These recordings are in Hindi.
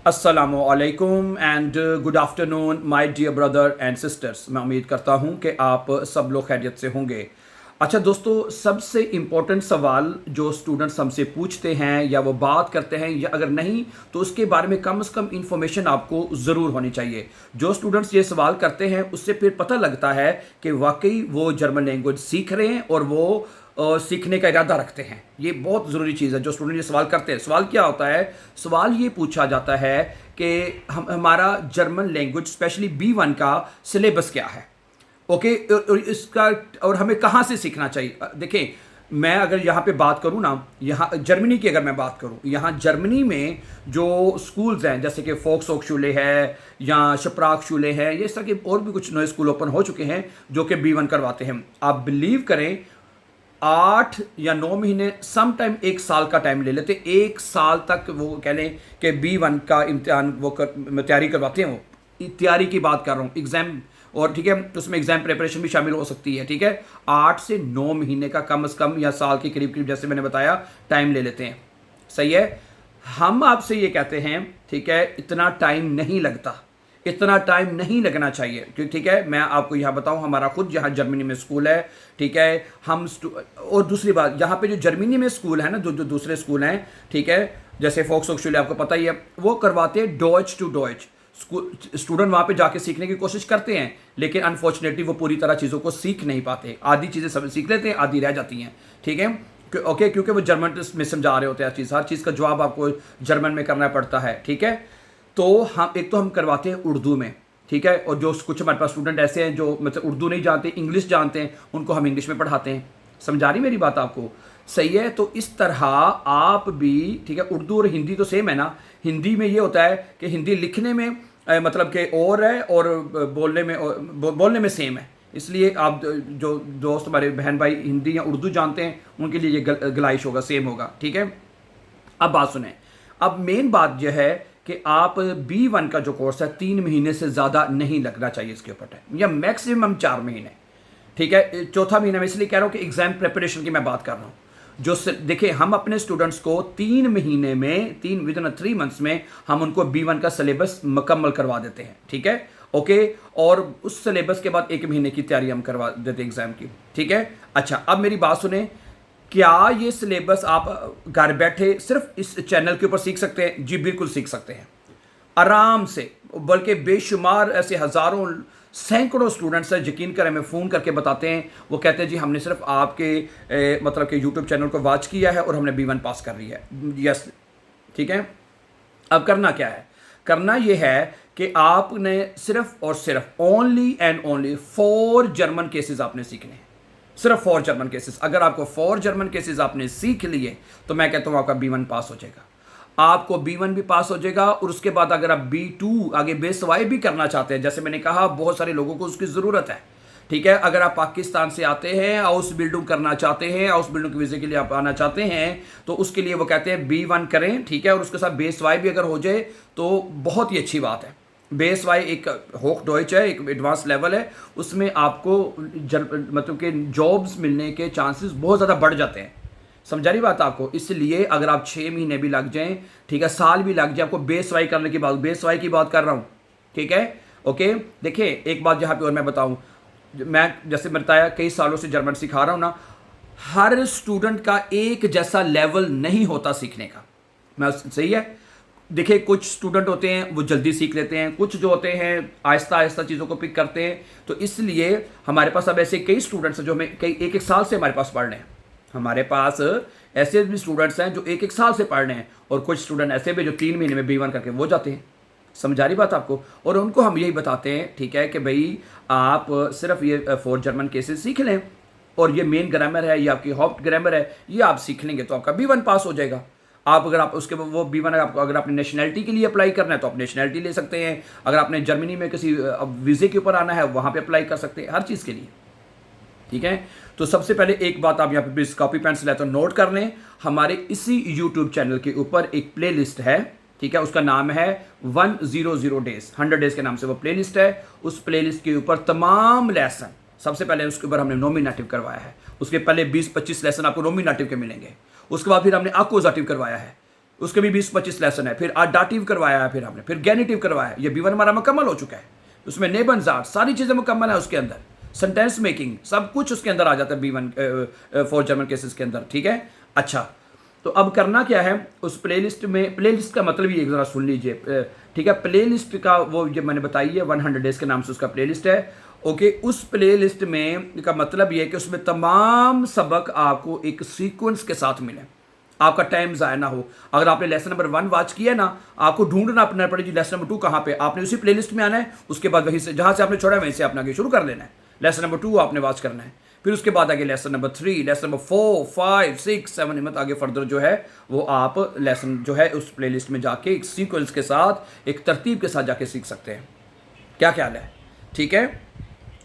अस्सलामुअलैकुम and good afternoon my dear brother and sisters. मैं उम्मीद करता हूं कि आप सब लोग खैरियत से होंगे। अच्छा दोस्तों, सबसे इम्पोर्टेंट सवाल जो स्टूडेंट्स हमसे पूछते हैं या वो बात करते हैं, या अगर नहीं तो उसके बारे में कम से कम इंफॉर्मेशन आपको ज़रूर होनी चाहिए। जो स्टूडेंट्स ये सवाल करते हैं उससे फिर पता लगता है कि वाकई वो जर्मन लैंग्वेज सीख रहे हैं और वो सीखने का इरादा रखते हैं। ये बहुत ज़रूरी चीज़ है। जो स्टूडेंट ये सवाल करते हैं, सवाल क्या होता है? सवाल ये पूछा जाता है कि हमारा जर्मन लैंग्वेज स्पेशली B1 का सिलेबस क्या है। ओके, और इसका और हमें कहाँ से सीखना चाहिए। देखें, मैं अगर यहाँ पे बात करूँ ना, यहाँ जर्मनी की अगर मैं बात करूँ, यहाँ जर्मनी में जो स्कूल्स हैं जैसे कि फोक्सहोचुले है या स्प्राखशुले है, ये इस तरह के और भी कुछ नए स्कूल ओपन हो चुके हैं जो कि B1 करवाते हैं। आप बिलीव करें, 8 या 9 महीने, सम टाइम 1 साल का टाइम ले लेते। 1 साल तक वो कह लें कि B1 का इम्तिहान वो तैयारी करवाते हैं। वो तैयारी की बात कर रहा हूँ, एग्जाम, और ठीक है उसमें एग्जाम प्रिपरेशन भी शामिल हो सकती है। ठीक है, 8 से 9 महीने का कम से कम या साल के करीब करीब, जैसे मैंने बताया, टाइम ले लेते हैं। सही है। हम आपसे ये कहते हैं, ठीक है, इतना टाइम नहीं लगता, इतना टाइम नहीं लगना चाहिए। क्योंकि ठीक है, मैं आपको यहाँ बताऊँ, हमारा खुद यहाँ जर्मनी में स्कूल है। ठीक है, और दूसरी बात, यहाँ पे जो जर्मनी में स्कूल है ना, जो दूसरे स्कूल हैं, ठीक है, जैसे फोक्सहोचुले आपको पता ही है, वो करवाते हैं डॉयच टू डॉयच। स्टूडेंट वहाँ पे जाके सीखने की कोशिश करते हैं, लेकिन अनफॉर्चुनेटली वो पूरी तरह चीज़ों को सीख नहीं पाते। आधी चीज़ें सब सीख लेते हैं, आधी रह जाती हैं। ठीक है, ओके, क्योंकि वो जर्मन में समझा रहे होते हैं हर चीज़ का जवाब आपको जर्मन में करना पड़ता है। ठीक है, तो हम करवाते हैं उर्दू में। ठीक है, और जो कुछ हमारे पास स्टूडेंट ऐसे हैं जो मतलब उर्दू नहीं जानते, इंग्लिश जानते हैं, उनको हम इंग्लिश में पढ़ाते हैं। समझा रही मेरी बात आपको? सही है। तो इस तरह आप भी, ठीक है, उर्दू और हिंदी तो सेम है ना। हिंदी में ये होता है कि हिंदी लिखने में मतलब कि और है, और बोलने में सेम है। इसलिए आप जो दोस्त हमारे बहन भाई हिंदी या उर्दू जानते हैं, उनके लिए ये गलाइश होगा, सेम होगा। ठीक है, अब बात सुने। अब मेन बात यह है कि आप B1 का जो कोर्स है 3 महीने से ज़्यादा नहीं लगना चाहिए इसके ऊपर टाइम, या मैक्सिमम 4 महीने। ठीक है, चौथा महीना मैं इसलिए कह रहा हूँ कि एग्जाम प्रिपरेशन की मैं बात कर रहा हूँ। जो देखिए, हम अपने स्टूडेंट्स को 3 महीने में, विदिन 3 मंथ्स में हम उनको B1 का सिलेबस मुकम्मल करवा देते हैं। ठीक है, ओके, और उस सिलेबस के बाद 1 महीने की तैयारी हम करवा देते हैं एग्जाम की। ठीक है, अच्छा, अब मेरी बात सुने। क्या ये सिलेबस आप घर बैठे सिर्फ इस चैनल के ऊपर सीख सकते हैं? जी बिल्कुल सीख सकते हैं, आराम से। बल्कि बेशुमार ऐसे हज़ारों सैकड़ों स्टूडेंट्स हैं, यकीन करें, हमें फ़ोन करके बताते हैं। वो कहते हैं जी हमने सिर्फ आपके मतलब कि यूट्यूब चैनल को वॉच किया है और हमने B1 पास कर लिया है। यस, ठीक है। अब करना क्या है? करना ये है कि आपने सिर्फ और सिर्फ only and only 4 German cases आपने सीखने हैं। सिर्फ 4 जर्मन केसेस। अगर आपको 4 जर्मन केसेस आपने सीख लिए तो मैं कहता हूं आपका B1 पास हो जाएगा। आपको B1 भी पास हो जाएगा, और उसके बाद अगर आप B2 आगे बेसवाई भी करना चाहते हैं, जैसे मैंने कहा बहुत सारे लोगों को उसकी ज़रूरत है। ठीक है, अगर आप पाकिस्तान से आते हैं, हाउस बिल्डिंग करना चाहते हैं, हाउस बिल्डिंग के वीज़े के लिए आप आना चाहते हैं, तो उसके लिए वो कहते हैं B1 करें। ठीक है, और उसके साथ बेसवाई भी अगर हो जाए तो बहुत ही अच्छी बात है। बेस वाई एक होक डॉइच है, एक एडवांस लेवल है, उसमें आपको मतलब कि जॉब्स मिलने के चांसेस बहुत ज़्यादा बढ़ जाते हैं। समझा रही बात आपको? इसलिए अगर आप 6 महीने भी लग जाएं, ठीक है, साल भी लग जाए, आपको बेस वाई करने की बात, बेस वाई की बात कर रहा हूँ। ठीक है, ओके। देखिए, एक बात यहाँ पे और मैं बताऊँ, मैं जैसे बताया कई सालों से जर्मन सिखा रहा हूँ ना, हर स्टूडेंट का एक जैसा लेवल नहीं होता सीखने का। मैं सही है। देखिए, कुछ स्टूडेंट होते हैं वो जल्दी सीख लेते हैं, कुछ जो होते हैं आहिस्ता आहिस्ता चीज़ों को पिक करते हैं। तो इसलिए हमारे पास अब ऐसे कई स्टूडेंट्स हैं जो हमें कई 1-1 साल से हमारे पास पढ़ रहे हैं। हमारे पास ऐसे भी स्टूडेंट्स हैं जो 1-1 साल से पढ़ रहे हैं, और कुछ स्टूडेंट ऐसे भी जो 3 महीने में B1 करके वो जाते हैं। समझा रही बात आपको? और उनको हम यही बताते हैं, ठीक है, कि भाई आप सिर्फ ये 4 जर्मन केसेस सीख लें, और ये मेन ग्रामर है, ये आपकी हॉप्ट ग्रामर है, ये आप सीख लेंगे तो आपका B1 पास हो जाएगा। आप अगर आप उसके वो B1 आपको अगर आपने नेशनैलिटी के लिए अप्लाई करना है तो आप नेशनैलिटी ले सकते हैं। अगर आपने जर्मनी में किसी वीज़े के ऊपर आना है, वहाँ पे अप्लाई कर सकते हैं, हर चीज़ के लिए। ठीक है, तो सबसे पहले एक बात आप यहाँ पे प्लीज़ कॉपी पेंसिल है तो नोट कर लें। हमारे इसी यूट्यूब चैनल के ऊपर एक प्ले लिस्ट है। ठीक है, उसका नाम है 100 डेज, 100 डेज के नाम से वो प्ले लिस्ट है। उस प्ले लिस्ट के ऊपर तमाम लेसन, सबसे पहले उसके ऊपर हमने नॉमिनेटिव करवाया है। उसके पहले 20-25 लेसन आपको नॉमिनेटिव के मिलेंगे। उसके बाद फिर हमने अक्यूजेटिव करवाया है। उसके भी 20-25 लेसन है, फिर डाटिव करवाया है, फिर हमने फिर गेनिटिव करवाया है। ये B1 हमारा मुकम्मल हो चुका है, उसमें नेबनजात सारी चीज़ें मुकम्मल है उसके अंदर, सेंटेंस मेकिंग सब कुछ उसके अंदर आ जाता है B1 फॉर जर्मन केसेस के अंदर, ठीक है। अच्छा, तो अब करना क्या है उस प्लेलिस्ट में, प्लेलिस्ट का मतलब ये एक ज़रा सुन लीजिए, ठीक है। प्लेलिस्ट का वो जो मैंने बताई है 100 डेज के नाम से उसका प्लेलिस्ट है, ओके। उस प्लेलिस्ट में का मतलब ये है कि उसमें तमाम सबक आपको एक सीक्वेंस के साथ मिले, आपका टाइम ज़ाया ना हो। अगर आपने लेसन नंबर 1 वॉच किया ना, आपको ढूंढना पड़ना पड़ेगी लेसन नंबर 2 कहाँ पे, आपने उसी प्लेलिस्ट में आना है, उसके बाद वहीं से जहाँ से आपने छोड़ा है वहीं से आपने आगे शुरू कर लेना है। लेसन नंबर 2 आपने वॉच करना है, फिर उसके बाद आगे लेसन नंबर 3, लेसन नंबर 4, 5, 6, 7 हिम्मत आगे फर्दर जो है वो आप लेसन जो है उस प्लेलिस्ट में जाके एक सीक्वेंस के साथ, एक तरतीब के साथ जाके सीख सकते हैं। क्या ख्याल है, ठीक है,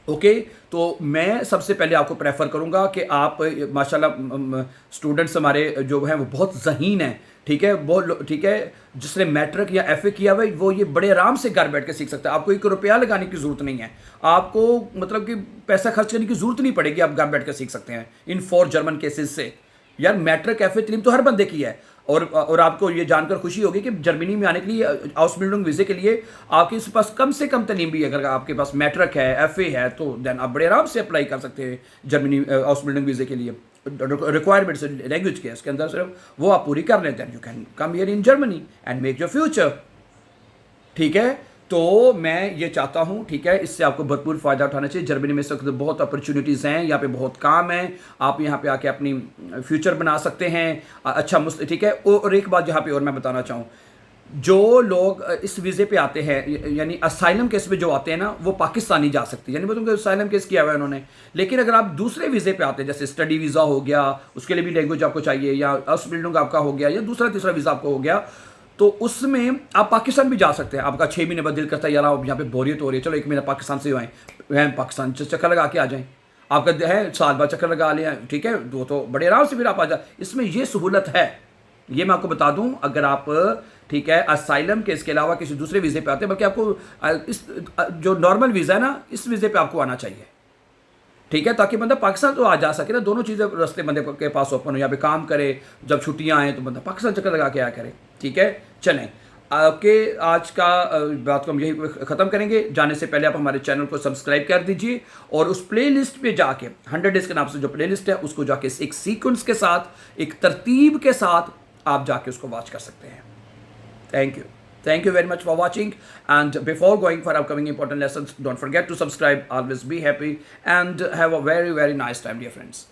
ओके। तो मैं सबसे पहले आपको प्रेफर करूंगा कि आप माशाल्लाह स्टूडेंट्स हमारे जो हैं वो बहुत ज़हीन हैं, ठीक है, वो ठीक है, जिसने मैट्रिक या FA किया हुआ वो ये बड़े आराम से घर बैठ के सीख सकता है। आपको 1 रुपया लगाने की ज़रूरत नहीं है, आपको मतलब कि पैसा खर्च करने की ज़रूरत नहीं पड़ेगी, आप घर बैठ के सीख सकते हैं इन 4 जर्मन केसेस से। यार मैट्रिक FA तलीम तो हर बंदे की है, और आपको ये जानकर खुशी होगी कि जर्मनी में आने के लिए आउसबिल्डिंग वीज़े के लिए आपके पास कम से कम तलीम भी, अगर आपके पास मैट्रिक है FA है तो देन आप बड़े आराम से अप्लाई कर सकते हैं जर्मनी आउसबिल्डिंग वीज़े के लिए। रिक्वायरमेंट्स लैंग्वेज के इसके अंदर सिर्फ वो आप पूरी कर लेते हैं, you can come here in Germany and make your future, ठीक है। तो मैं ये चाहता हूँ, ठीक है, इससे आपको भरपूर फ़ायदा उठाना चाहिए। जर्मनी में इस वक्त बहुत अपॉर्चुनिटीज़ हैं, यहाँ पे बहुत काम है, आप यहाँ पे आके अपनी फ्यूचर बना सकते हैं, अच्छा ठीक है। और एक बात यहाँ पे और मैं बताना चाहूँ, जो लोग इस वीज़े पे आते हैं यानी असाइलम केस पे जो आते हैं ना, वो पाकिस्तानी जा सकते हैं, यानी मतलब असाइलम केस किया हुआ है उन्होंने। लेकिन अगर आप दूसरे वीज़े पे आते हैं, जैसे स्टडी वीज़ा हो गया, उसके लिए भी लैंग्वेज आपको चाहिए, या आउसबिल्डिंग आपका हो गया, या दूसरा तीसरा वीज़ा आपको हो गया, तो उसमें आप पाकिस्तान भी जा सकते हैं। आपका 6 महीने बाद दिल करता है यार आप यहाँ पे बोरियत हो रही है, चलो 1 महीना पाकिस्तान से आएँ, वह पाकिस्तान चक्कर लगा के आ जाएँ, आपका है साल बाद चक्कर लगा लिया, ठीक है, वो तो बड़े आराम से फिर आप आ जाए। इसमें ये सहूलत है, ये मैं आपको बता दूं। अगर आप, ठीक है, असाइलम के इसके अलावा किसी दूसरे वीज़े पे आते हैं, बल्कि आपको इस जो नॉर्मल वीज़ा है ना, इस वीज़े पे आपको आना चाहिए, ठीक है, ताकि बंदा पाकिस्तान तो आ जा सके ना, दोनों चीज़ें रास्ते बंदे के पास ओपन हो, यहाँ पे काम करे, जब छुट्टियाँ आएँ तो बंदा पाकिस्तान चक्कर लगा के आया करे, ठीक है। चलें, आपके आज का बात को हम यही ख़त्म करेंगे। जाने से पहले आप हमारे चैनल को सब्सक्राइब कर दीजिए, और उस प्लेलिस्ट पे जाके 100 डेज़ के नाम से जो प्लेलिस्ट है उसको जाके एक सीक्वेंस के साथ, एक तरतीब के साथ आप जाके उसको वॉच कर सकते हैं। Thank you very much for watching, and before going for upcoming important lessons, don't forget to subscribe. Always be happy and have a very nice time, dear friends.